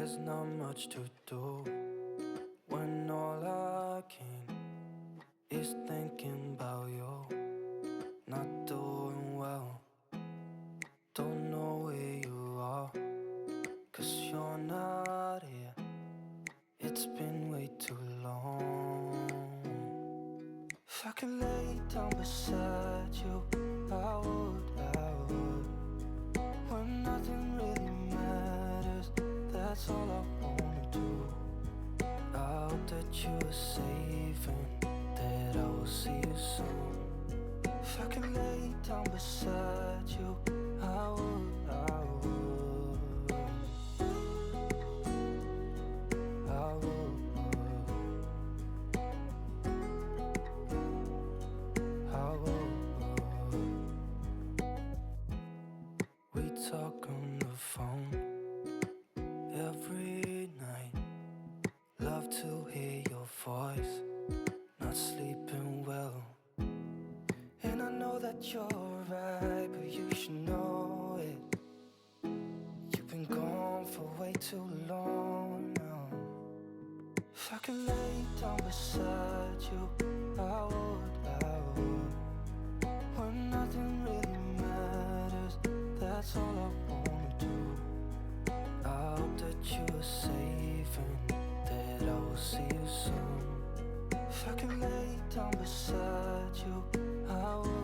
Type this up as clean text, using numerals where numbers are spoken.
There's not much to do when all I can is thinking about you. Not doing well, don't know where you are, 'cause you're not here. It's been way too long. If I could lay down beside you, I would, when nothing really matters, that's all I wanna do. I hope that you are safe and that I will see you soon. If I could lay down beside you, I would, I would, I would, I would. We talk on the phone every night. Love to hear your voice, not sleeping well. And I know that you're right, but you should know it. You've been gone for way too long now. If I could lay down beside you, I would, I would. When nothing really matters, that's all I wanna do. I hope that you are safe and that I will see you soon. If I could lay down beside you, I would.